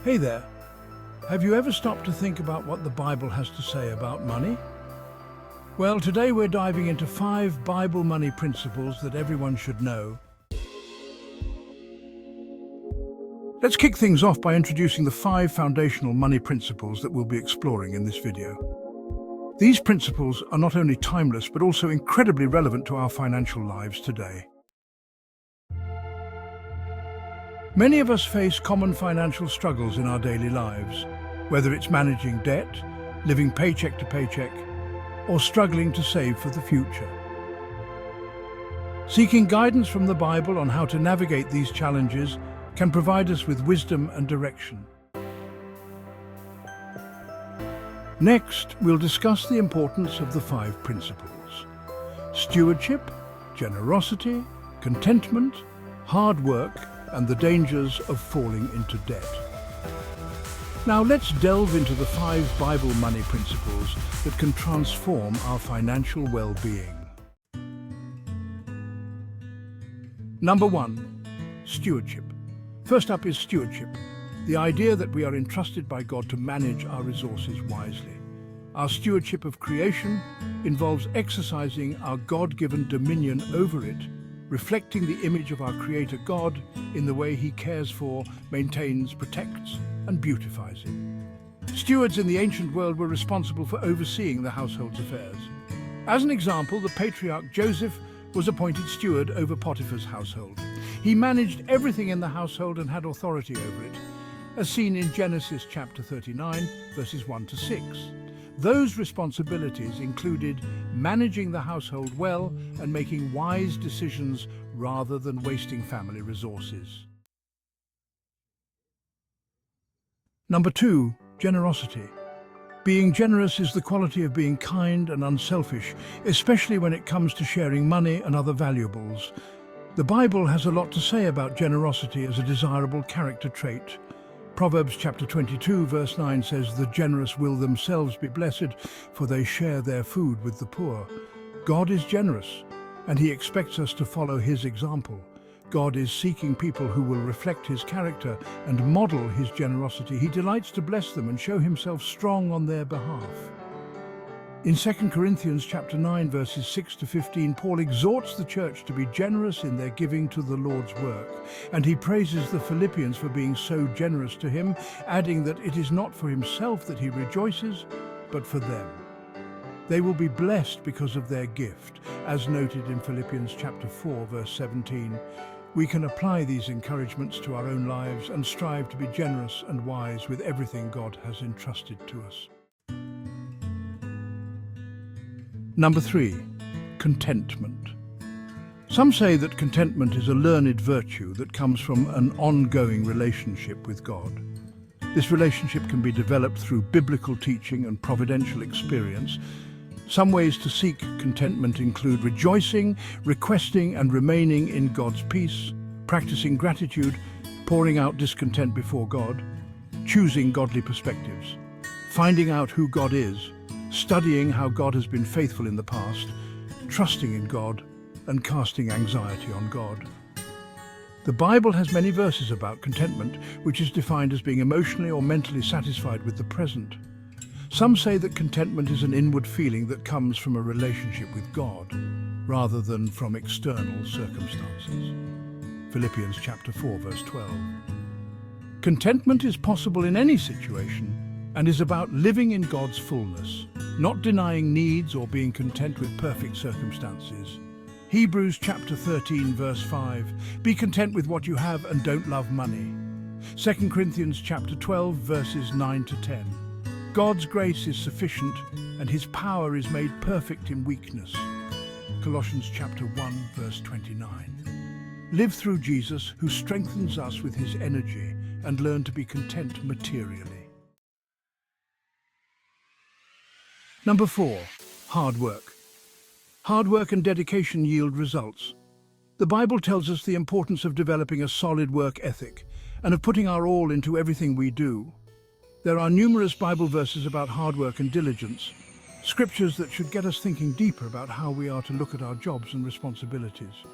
Hey there. Have you ever stopped to think about what the Bible has to say about money? Well, today we're diving into 5 Bible money principles that everyone should know. Let's kick things off by introducing the 5 foundational money principles that we'll be exploring in this video. These principles are not only timeless, but also incredibly relevant to our financial lives today. Many of us face common financial struggles in our daily lives, whether it's managing debt, living paycheck to paycheck, or struggling to save for the future. Seeking guidance from the Bible on how to navigate these challenges can provide us with wisdom and direction. Next, we'll discuss the importance of the 5 principles: stewardship, generosity, contentment, hard work, and the dangers of falling into debt. Now let's delve into the 5 Bible money principles that can transform our financial well-being. Number 1, stewardship. First up is stewardship, the idea that we are entrusted by God to manage our resources wisely. Our stewardship of creation involves exercising our God-given dominion over it, reflecting the image of our Creator God in the way He cares for, maintains, protects, and beautifies it. Stewards in the ancient world were responsible for overseeing the household's affairs. As an example, the patriarch Joseph was appointed steward over Potiphar's household. He managed everything in the household and had authority over it, as seen in Genesis chapter 39, verses 1 to 6. Those responsibilities included managing the household well and making wise decisions rather than wasting family resources. Number 2, generosity. Being generous is the quality of being kind and unselfish, especially when it comes to sharing money and other valuables. The Bible has a lot to say about generosity as a desirable character trait. Proverbs chapter 22 verse 9 says, "The generous will themselves be blessed, for they share their food with the poor." God is generous, and He expects us to follow His example. God is seeking people who will reflect His character and model His generosity. He delights to bless them and show Himself strong on their behalf. In 2 Corinthians chapter 9 verses 6 to 15, Paul exhorts the church to be generous in their giving to the Lord's work, and he praises the Philippians for being so generous to him, adding that it is not for himself that he rejoices, but for them. They will be blessed because of their gift, as noted in Philippians chapter 4 verse 17. We can apply these encouragements to our own lives and strive to be generous and wise with everything God has entrusted to us. Number 3, contentment. Some say that contentment is a learned virtue that comes from an ongoing relationship with God. This relationship can be developed through biblical teaching and providential experience. Some ways to seek contentment include rejoicing, requesting and remaining in God's peace, practicing gratitude, pouring out discontent before God, choosing godly perspectives, finding out who God is, studying how God has been faithful in the past, trusting in God, and casting anxiety on God. The Bible has many verses about contentment, which is defined as being emotionally or mentally satisfied with the present. Some say that contentment is an inward feeling that comes from a relationship with God, rather than from external circumstances. Philippians chapter 4 verse 12. Contentment is possible in any situation and is about living in God's fullness, not denying needs or being content with perfect circumstances. Hebrews chapter 13 verse 5, "Be content with what you have and don't love money." 2 Corinthians chapter 12 verses 9 to 10. God's grace is sufficient and His power is made perfect in weakness. Colossians chapter 1 verse 29. Live through Jesus, who strengthens us with His energy, and learn to be content materially. Number 4, hard work. Hard work and dedication yield results. The Bible tells us the importance of developing a solid work ethic and of putting our all into everything we do. There are numerous Bible verses about hard work and diligence, scriptures that should get us thinking deeper about how we are to look at our jobs and responsibilities.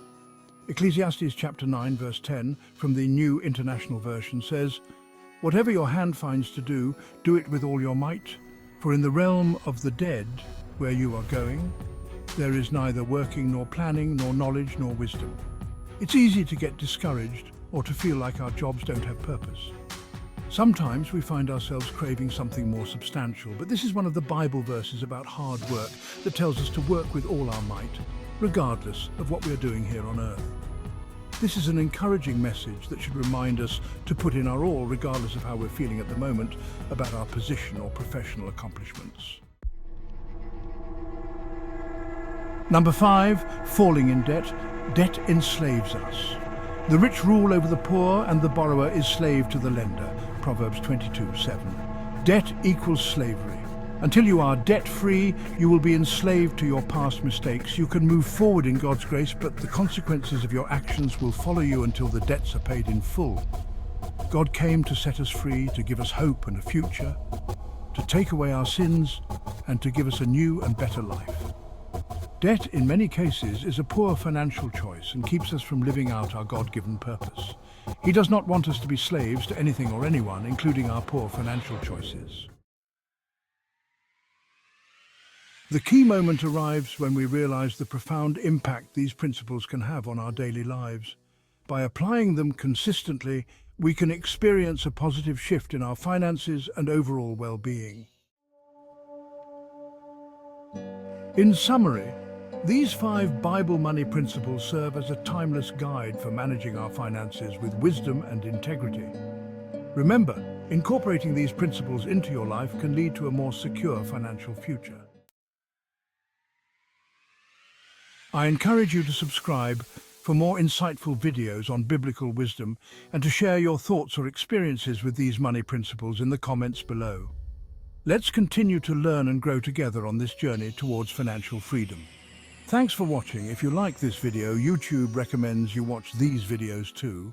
Ecclesiastes chapter 9 verse 10 from the New International Version says, Whatever your hand finds to do it with all your might, for in the realm of the dead, where you are going, there is neither working nor planning, nor knowledge nor wisdom. It's easy to get discouraged or to feel like our jobs don't have purpose. Sometimes we find ourselves craving something more substantial, but this is one of the Bible verses about hard work that tells us to work with all our might, regardless of what we are doing here on earth. This is an encouraging message that should remind us to put in our all, regardless of how we're feeling at the moment about our position or professional accomplishments. Number 5, falling in debt. Debt enslaves us. The rich rule over the poor, and the borrower is slave to the lender. Proverbs 22:7. Debt equals slavery. Until you are debt-free, you will be enslaved to your past mistakes. You can move forward in God's grace, but the consequences of your actions will follow you until the debts are paid in full. God came to set us free, to give us hope and a future, to take away our sins, and to give us a new and better life. Debt, in many cases, is a poor financial choice and keeps us from living out our God-given purpose. He does not want us to be slaves to anything or anyone, including our poor financial choices. The key moment arrives when we realize the profound impact these principles can have on our daily lives. By applying them consistently, we can experience a positive shift in our finances and overall well-being. In summary, these 5 Bible money principles serve as a timeless guide for managing our finances with wisdom and integrity. Remember, incorporating these principles into your life can lead to a more secure financial future. I encourage you to subscribe for more insightful videos on biblical wisdom and to share your thoughts or experiences with these money principles in the comments below. Let's continue to learn and grow together on this journey towards financial freedom. Thanks for watching. If you like this video, YouTube recommends you watch these videos too.